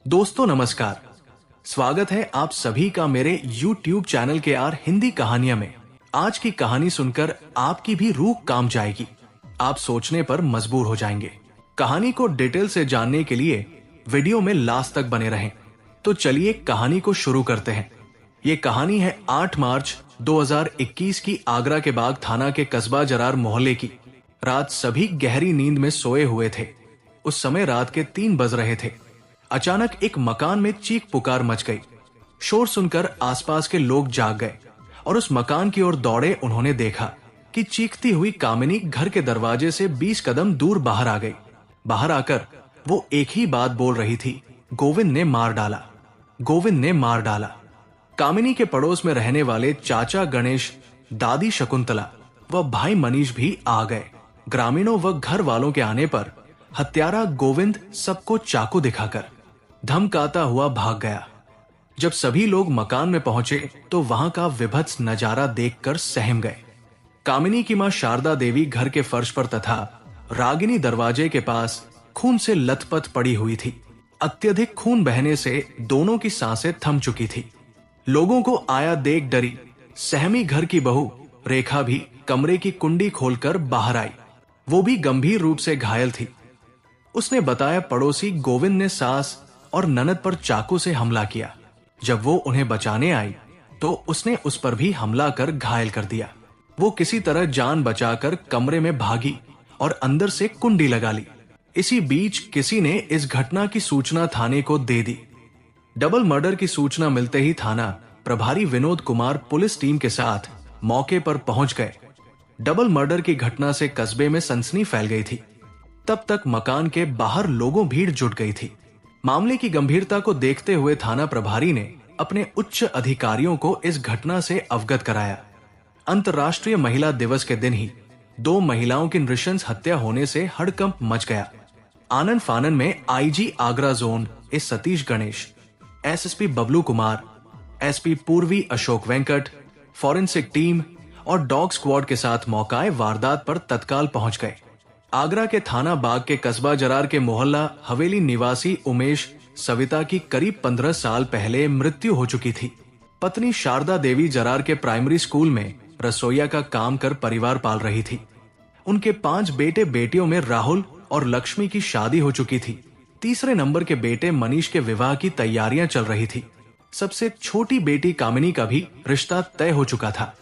दोस्तों नमस्कार। स्वागत है आप सभी का मेरे YouTube चैनल के आर हिंदी कहानियां में। आज की कहानी सुनकर आपकी भी रूह काम जाएगी। आप सोचने पर मजबूर हो जाएंगे। कहानी को डिटेल से जानने के लिए वीडियो में लास्ट तक बने रहें। तो चलिए कहानी को शुरू करते हैं। ये कहानी है 8 मार्च 2021 की आगरा के बाग थाना के कस्बा जरार मोहल्ले की। रात सभी गहरी नींद में सोए हुए थे। उस समय रात के 3 बज रहे थे। अचानक एक मकान में चीख पुकार मच गई। शोर सुनकर आसपास के लोग जाग गए और उस मकान की ओर दौड़े। उन्होंने देखा कि चीखती हुई कामिनी घर के दरवाजे से 20 कदम दूर बाहर आ गई। बाहर आकर वो एक ही बात बोल रही थी, गोविंद ने मार डाला, गोविंद ने मार डाला। कामिनी के पड़ोस में रहने वाले चाचा गणेश, दादी शकुंतला व भाई मनीष भी आ गए। ग्रामीणों व घर वालों के आने पर हत्यारा गोविंद सबको चाकू दिखाकर धमकाता हुआ भाग गया। जब सभी लोग मकान में पहुंचे तो वहां का विभत्स नजारा देखकर सहम गए। कामिनी की मां शारदा देवी घर के फर्श पर तथा रागिनी दरवाजे के पास खून से लथपथ पड़ी हुई थी। अत्यधिक खून बहने से दोनों की सांसें थम चुकी थी। लोगों को आया देख डरी सहमी घर की बहू रेखा भी कमरे की कुंडी खोलकर बाहर आई। वो भी गंभीर रूप से घायल थी। उसने बताया पड़ोसी गोविंद ने सास और ननद पर चाकू से हमला किया। जब वो उन्हें बचाने आई तो उसने उस पर भी हमला कर घायल कर दिया। वो किसी तरह जान बचाकर कमरे में भागी और अंदर से कुंडी लगा ली। इसी बीच किसी ने इस घटना की सूचना थाने को दे दी। डबल मर्डर की सूचना मिलते ही थाना प्रभारी विनोद कुमार पुलिस टीम के साथ मौके पर पहुंच गए। डबल मर्डर की घटना से कस्बे में सनसनी फैल गई थी। तब तक मकान के बाहर लोगों भीड़ जुट गई थी। मामले की गंभीरता को देखते हुए थाना प्रभारी ने अपने उच्च अधिकारियों को इस घटना से अवगत कराया। अंतर्राष्ट्रीय महिला दिवस के दिन ही 2 महिलाओं की नृशंस हत्या होने से हड़कंप मच गया। आनन फानन में IG Agra zone S Satish Ganesh, SSP Bablu Kumar, SP पूर्वी अशोक वेंकट, फॉरेंसिक टीम और डॉग स्क्वाड के साथ मौकाए वारदात पर तत्काल पहुंच गए। आगरा के थाना बाग के कस्बा जरार के मोहल्ला हवेली निवासी उमेश सविता की करीब 15 साल पहले मृत्यु हो चुकी थी। पत्नी शारदा देवी जरार के प्राइमरी स्कूल में रसोइया का काम कर परिवार पाल रही थी। उनके 5 बेटे बेटियों में राहुल और लक्ष्मी की शादी हो चुकी थी। तीसरे नंबर के बेटे मनीष के विवाह की तैयारियां चल रही थी। सबसे छोटी बेटी कामिनी का भी रिश्ता तय हो चुका था।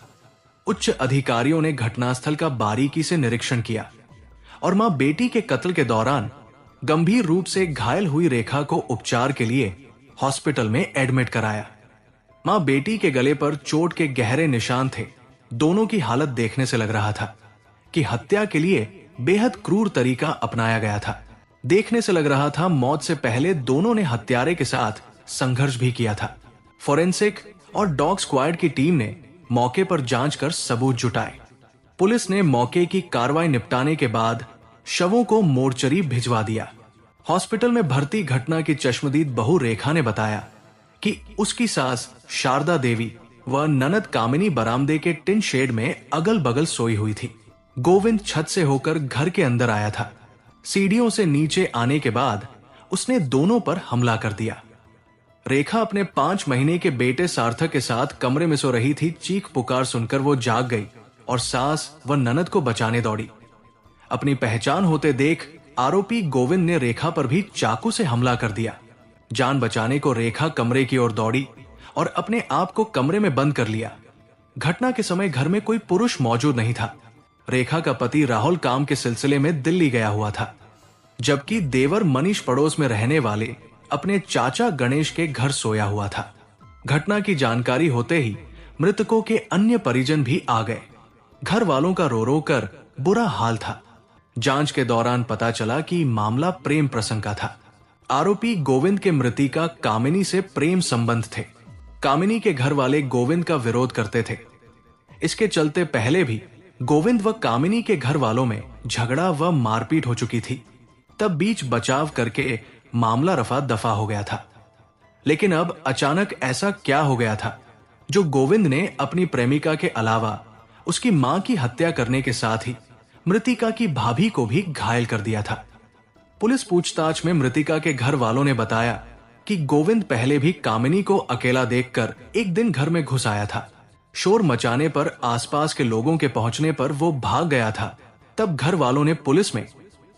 उच्च अधिकारियों ने घटनास्थल का बारीकी से निरीक्षण किया और मां बेटी के कत्ल के दौरान गंभीर रूप से घायल हुई रेखा को उपचार के लिए हॉस्पिटल में एडमिट कराया। मां बेटी के गले पर चोट के गहरे निशान थे। दोनों की हालत देखने से लग रहा था कि हत्या के लिए बेहद क्रूर तरीका अपनाया गया था। देखने से लग रहा था मौत से पहले दोनों ने हत्यारे के साथ संघर्ष भी किया था। फोरेंसिक और डॉग स्क्वाड की टीम ने मौके पर जांच कर सबूत जुटाए। पुलिस ने मौके की कार्रवाई निपटाने के बाद शवों को मोर्चरी भिजवा दिया। हॉस्पिटल में भर्ती घटना की चश्मदीद बहू रेखा ने बताया कि उसकी सास शारदा देवी व ननद कामिनी बरामदे के टिन शेड में अगल बगल सोई हुई थी। गोविंद छत से होकर घर के अंदर आया था। सीढ़ियों से नीचे आने के बाद उसने दोनों पर हमला कर दिया। रेखा अपने 5 महीने के बेटे सार्थक के साथ कमरे में सो रही थी। चीख पुकार सुनकर वो जाग गई और सास व ननद को बचाने दौड़ी। अपनी पहचान होते देख आरोपी गोविंद ने रेखा पर भी चाकू से हमला कर दिया। जान बचाने को रेखा कमरे की ओर दौड़ी और अपने आप को कमरे में बंद कर लिया। घटना के समय घर में कोई पुरुष मौजूद नहीं था। रेखा का पति राहुल काम के सिलसिले में दिल्ली गया हुआ था, जबकि देवर मनीष पड़ोस में रहने वाले अपने चाचा गणेश के घर सोया हुआ था। घटना की जानकारी होते ही मृतकों के अन्य परिजन भी आ गए। घर वालों का रो रो कर बुरा हाल था। जांच के दौरान पता चला कि मामला प्रेम प्रसंग का था। आरोपी गोविंद के मृतिका कामिनी से प्रेम संबंध थे। कामिनी के घर वाले गोविंद का विरोध करते थे। इसके चलते पहले भी गोविंद व कामिनी के घर वालों में झगड़ा व मारपीट हो चुकी थी। तब बीच बचाव करके मामला रफा दफा हो गया था। लेकिन अब अचानक ऐसा क्या हो गया था जो गोविंद ने अपनी प्रेमिका के अलावा उसकी मां की हत्या करने के साथ ही मृतिका की भाभी को भी घायल कर दिया था। पुलिस पूछताछ में मृतिका के घर वालों ने बताया कि गोविंद पहले भी कामिनी को अकेला देखकर एक दिन घर में घुस आया था। शोर मचाने पर, आसपास के लोगों के पहुंचने पर वो भाग गया था। तब घर वालों ने पुलिस में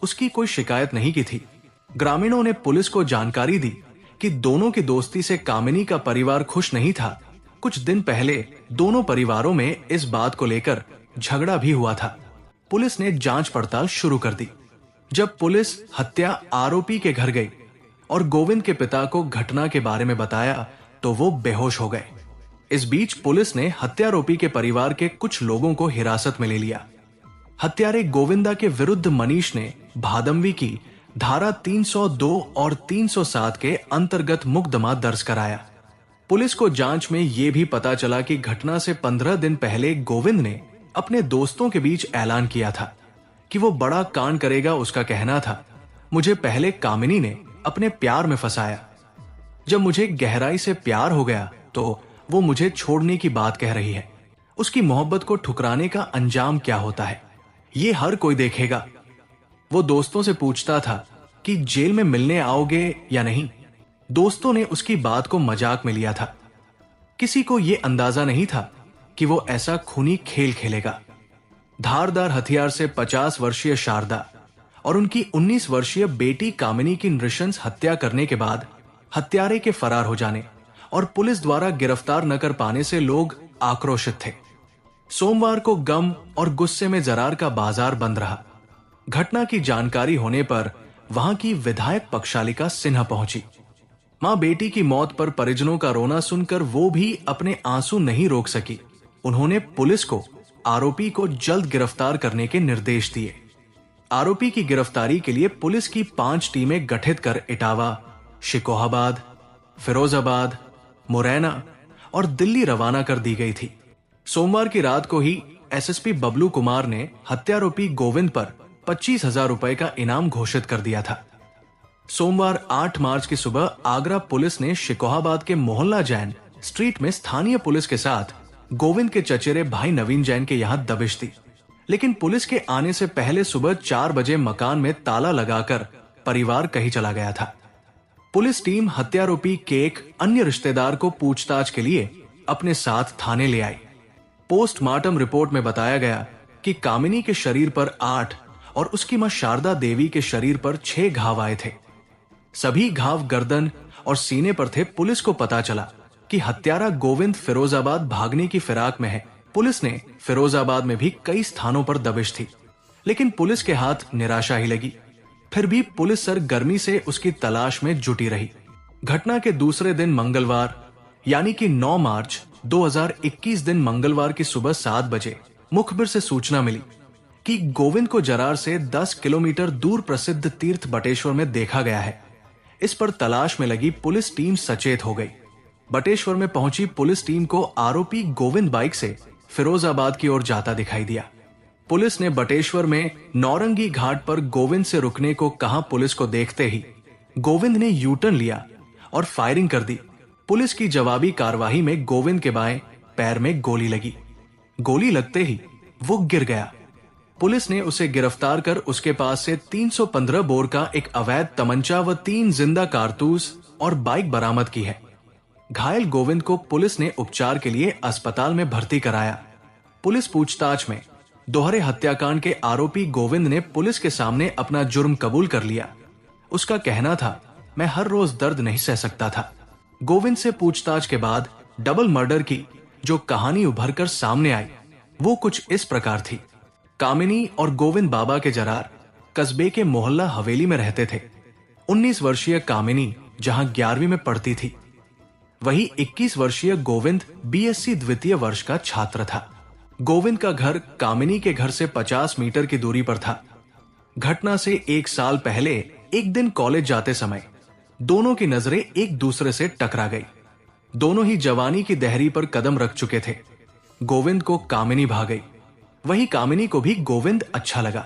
उसकी कोई शिकायत नहीं की थी। ग्रामीणों ने पुलिस को जानकारी दी कि दोनों की दोस्ती से कामिनी का परिवार खुश नहीं था। कुछ दिन पहले दोनों परिवारों में इस बात को लेकर झगड़ा भी हुआ था। पुलिस ने जांच पड़ताल शुरू कर दी। जब पुलिस हत्या आरोपी के घर गई और गोविंद के पिता को घटना के बारे में बताया तो वो बेहोश हो गए। इस बीच पुलिस ने हत्यारोपी के परिवार के कुछ लोगों को हिरासत में ले लिया। हत्यारे गोविंदा के विरुद्ध मनीष ने भादमवी की धारा 302 और 307 के अंतर्गत मुकदमा दर्ज कराया। पुलिस को जांच में यह भी पता चला कि घटना से 15 दिन पहले गोविंद ने अपने दोस्तों के बीच ऐलान किया था कि वो बड़ा कांड करेगा। उसका कहना था, मुझे पहले कामिनी ने अपने प्यार में फंसाया। जब मुझे गहराई से प्यार हो गया तो वो मुझे छोड़ने की बात कह रही है। उसकी मोहब्बत को ठुकराने का अंजाम क्या होता है ये हर कोई देखेगा। वो दोस्तों से पूछता था कि जेल में मिलने आओगे या नहीं। दोस्तों ने उसकी बात को मजाक में लिया था। किसी को यह अंदाजा नहीं था कि वो ऐसा खूनी खेल खेलेगा। धारदार हथियार से 50 वर्षीय शारदा और उनकी 19 वर्षीय बेटी कामिनी की नृशंस हत्या करने के बाद हत्यारे के फरार हो जाने और पुलिस द्वारा गिरफ्तार न कर पाने से लोग आक्रोशित थे। सोमवार को गम और गुस्से में जरार का बाजार बंद रहा। घटना की जानकारी होने पर वहां की विधायक पक्षालिका सिन्हा पहुंची। मां बेटी की मौत पर परिजनों का रोना सुनकर वो भी अपने आंसू नहीं रोक सकी। उन्होंने पुलिस को आरोपी को जल्द गिरफ्तार करने के निर्देश दिए। आरोपी की गिरफ्तारी के लिए पुलिस की 5 टीमें गठित कर इटावा, शिकोहाबाद, फिरोजाबाद, मुरैना और दिल्ली रवाना कर दी गई थी। सोमवार की रात को ही एसएसपी बबलू कुमार ने हत्यारोपी गोविंद पर 25,000 रुपए का इनाम घोषित कर दिया था। सोमवार 8 मार्च की सुबह आगरा पुलिस ने शिकोहाबाद के मोहल्ला जैन स्ट्रीट में स्थानीय पुलिस के साथ गोविंद के चचेरे भाई नवीन जैन के यहां दबिश दी। लेकिन पुलिस के आने से पहले सुबह 4 बजे मकान में ताला लगाकर परिवार कहीं चला गया था। पुलिस टीम हत्यारोपी के एक अन्य रिश्तेदार को पूछताछ के लिए अपने साथ थाने ले आई। पोस्टमार्टम रिपोर्ट में बताया गया कि कामिनी के शरीर पर 8 और उसकी मां शारदा देवी के शरीर पर 6 घाव आए थे। सभी घाव गर्दन और सीने पर थे। पुलिस को पता चला कि हत्यारा गोविंद फिरोजाबाद भागने की फिराक में है। पुलिस ने फिरोजाबाद में भी कई स्थानों पर दबिश थी, लेकिन पुलिस के हाथ निराशा ही लगी। फिर भी पुलिस सरगर्मी से उसकी तलाश में जुटी रही। घटना के दूसरे दिन मंगलवार यानी कि 9 मार्च 2021 दिन मंगलवार की सुबह 7 बजे मुखबिर से सूचना मिली कि गोविंद को जरार से 10 किलोमीटर दूर प्रसिद्ध तीर्थ बटेश्वर में देखा गया है। इस पर तलाश में लगी पुलिस टीम सचेत हो गई। बटेश्वर में पहुंची पुलिस टीम को आरोपी गोविंद बाइक से फिरोजाबाद की ओर जाता दिखाई दिया। पुलिस ने बटेश्वर में नौरंगी घाट पर गोविंद से रुकने को कहा। पुलिस को देखते ही गोविंद ने यू टर्न लिया और फायरिंग कर दी। पुलिस की जवाबी कार्रवाई में गोविंद के बाएं पैर में गोली लगी। गोली लगते ही वो गिर गया। पुलिस ने उसे गिरफ्तार कर उसके पास से 315 बोर का एक अवैध तमंचा व 3 जिंदा कारतूस और बाइक बरामद की है। घायल गोविंद को पुलिस ने उपचार के लिए अस्पताल में भर्ती कराया। पुलिस पूछताछ में दोहरे हत्याकांड के आरोपी गोविंद ने पुलिस के सामने अपना जुर्म कबूल कर लिया। उसका कहना था, मैं हर रोज दर्द नहीं सह सकता था। गोविंद से पूछताछ के बाद डबल मर्डर की जो कहानी उभरकर सामने आई वो कुछ इस प्रकार थी। कामिनी और गोविंद बाबा के जरार कस्बे के मोहल्ला हवेली में रहते थे। 19 वर्षीय कामिनी जहां 11वीं में पढ़ती थी, वही 21 वर्षीय गोविंद बीएससी द्वितीय वर्ष का छात्र था। गोविंद का घर कामिनी के घर से 50 मीटर की दूरी पर था। घटना से 1 साल पहले एक दिन कॉलेज जाते समय दोनों की नजरें एक दूसरे से टकरा गई। दोनों ही जवानी की दहरी पर कदम रख चुके थे। गोविंद को कामिनी भा गई, वही कामिनी को भी गोविंद अच्छा लगा।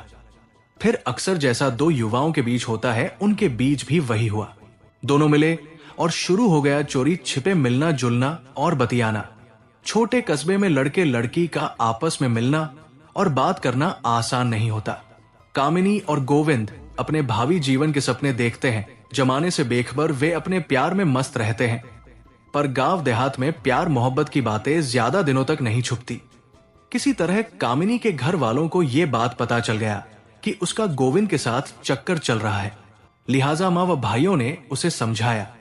फिर अक्सर जैसा 2 युवाओं के बीच होता है, उनके बीच भी वही हुआ। दोनों मिले और शुरू हो गया चोरी छिपे मिलना जुलना और बतियाना। छोटे कस्बे में लड़के लड़की का आपस में मिलना और बात करना आसान नहीं होता। कामिनी और गोविंद अपने भावी जीवन के सपने देखते हैं जमाने से बेखबर वे अपने प्यार में मस्त रहते हैं। पर गांव देहात में प्यार मोहब्बत की बातें ज्यादा दिनों तक नहीं छुपती। किसी तरह कामिनी के घर वालों को यह बात पता चल गया कि उसका गोविंद के साथ चक्कर चल रहा है। लिहाजा माँ व भाइयों ने उसे समझाया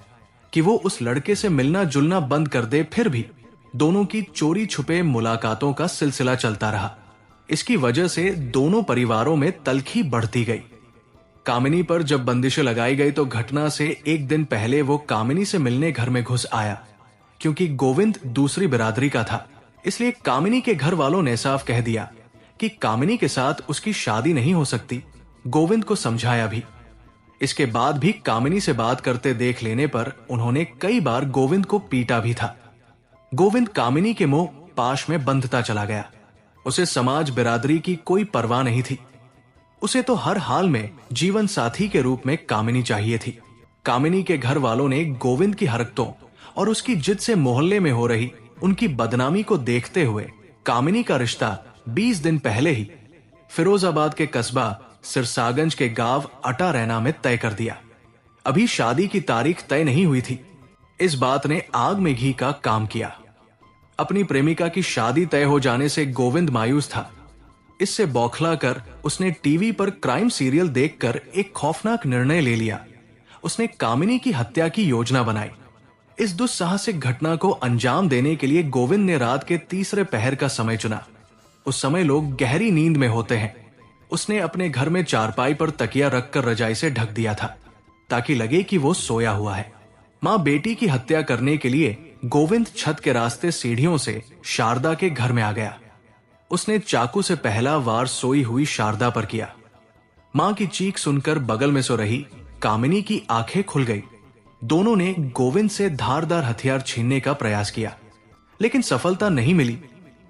कि वो उस लड़के से मिलना जुलना बंद कर दे। फिर भी दोनों की चोरी छुपे मुलाकातों का सिलसिला चलता रहा। इसकी वजह से दोनों परिवारों में तल्खी बढ़ती गई। कामिनी पर जब बंदिशें लगाई गई तो घटना से एक दिन पहले वो कामिनी से मिलने घर में घुस आया। क्योंकि गोविंद दूसरी बिरादरी का था, इसलिए कामिनी के घर वालों ने साफ कह दिया कि कामिनी के साथ उसकी शादी नहीं हो सकती। गोविंद को समझाया भी। इसके बाद भी कामिनी से बात करते देख लेने पर उन्होंने कई बार गोविंद को पीटा भी था। गोविंद कामिनी के मुंह पाश में बंधता चला गया। उसे समाज बिरादरी की कोई परवाह नहीं थी। उसे तो हर हाल में जीवन साथी के रूप में कामिनी चाहिए थी। कामिनी के घर वालों ने गोविंद की हरकतों और उसकी जिद से मोहल्ले में हो रही उनकी बदनामी को देखते हुए कामिनी का रिश्ता 20 दिन पहले ही फिरोजाबाद के कस्बा सिरसागंज के गांव अटा रैना में तय कर दिया। अभी शादी की तारीख तय नहीं हुई थी। इस बात ने आग में घी का काम किया। अपनी प्रेमिका की शादी तय हो जाने से गोविंद मायूस था। इससे बौखला कर उसने टीवी पर क्राइम सीरियल देखकर एक खौफनाक निर्णय ले लिया। उसने कामिनी की हत्या की योजना बनाई। इस दुस्साहसिक घटना को अंजाम देने के लिए गोविंद ने रात के तीसरे पहर का समय चुना। उस समय लोग गहरी नींद में होते हैं। उसने अपने घर में चारपाई पर तकिया रखकर रजाई से ढक दिया था ताकि लगे कि वो सोया हुआ है। मां बेटी की हत्या करने के लिए गोविंद छत के रास्ते सीढ़ियों से शारदा के घर में आ गया। उसने चाकू से पहला वार सोई हुई शारदा पर किया। मां की चीख सुनकर बगल में सो रही कामिनी की आंखें खुल गई। दोनों ने गोविंद से धारदार हथियार छीनने का प्रयास किया, लेकिन सफलता नहीं मिली।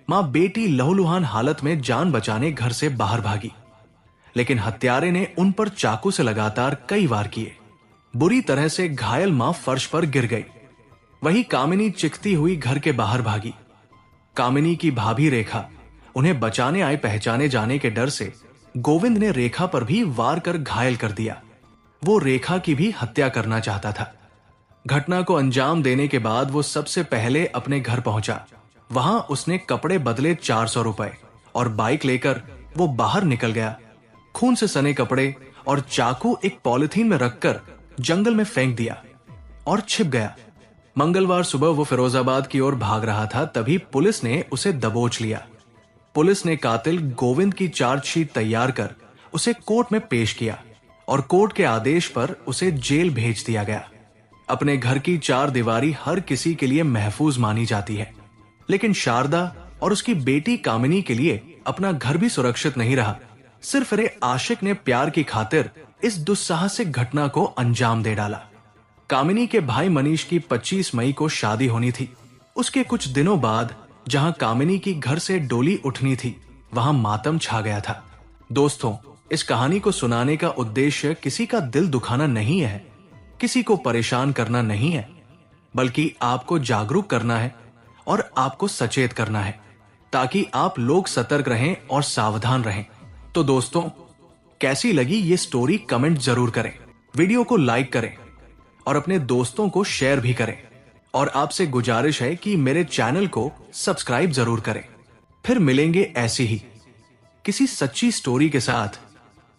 मां बेटी लहूलुहान हालत में जान बचाने घर से बाहर भागी, लेकिन हत्यारे ने उन पर चाकू से लगातार कई वार किए। बुरी तरह से घायल मां फर्श पर गिर गई। वही कामिनी चिखती हुई घर के बाहर भागी। कामिनी की भाभी रेखा उन्हें बचाने आए पहचाने जाने के डर से गोविंद ने रेखा पर भी वार कर घायल कर दिया। वो रेखा की भी हत्या करना चाहता था। घटना को अंजाम देने के बाद वो सबसे पहले अपने घर पहुंचा। वहां उसने कपड़े बदले 400 रुपए और बाइक लेकर वो बाहर निकल गया। खून से सने कपड़े और चाकू एक पॉलिथीन में रखकर जंगल में फेंक दिया और छिप गया। मंगलवार सुबह वो फिरोजाबाद की ओर भाग रहा था, तभी पुलिस ने उसे दबोच लिया। पुलिस ने कातिल गोविंद की चार्जशीट तैयार कर उसे कोर्ट में पेश किया और कोर्ट के आदेश पर उसे जेल भेज दिया गया। अपने घर की चार दीवारी हर किसी के लिए महफूज मानी जाती है, लेकिन शारदा और उसकी बेटी कामिनी के लिए अपना घर भी सुरक्षित नहीं रहा। सिर्फ रे आशिक ने प्यार की खातिर इस दुस्साहसिक घटना को अंजाम दे डाला। कामिनी के भाई मनीष की 25 मई को शादी होनी थी। उसके कुछ दिनों बाद जहां कामिनी की घर से डोली उठनी थी, वहां मातम छा गया था। दोस्तों, इस कहानी को सुनाने का उद्देश्य किसी का दिल दुखाना नहीं है, किसी को परेशान करना नहीं है, बल्कि आपको जागरूक करना है और आपको सचेत करना है, ताकि आप लोग सतर्क रहें और सावधान रहें। तो दोस्तों, कैसी लगी ये स्टोरी कमेंट जरूर करें, वीडियो को लाइक करें और अपने दोस्तों को शेयर भी करें। और आपसे गुजारिश है कि मेरे चैनल को सब्सक्राइब जरूर करें। फिर मिलेंगे ऐसी ही किसी सच्ची स्टोरी के साथ।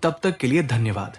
तब तक के लिए धन्यवाद।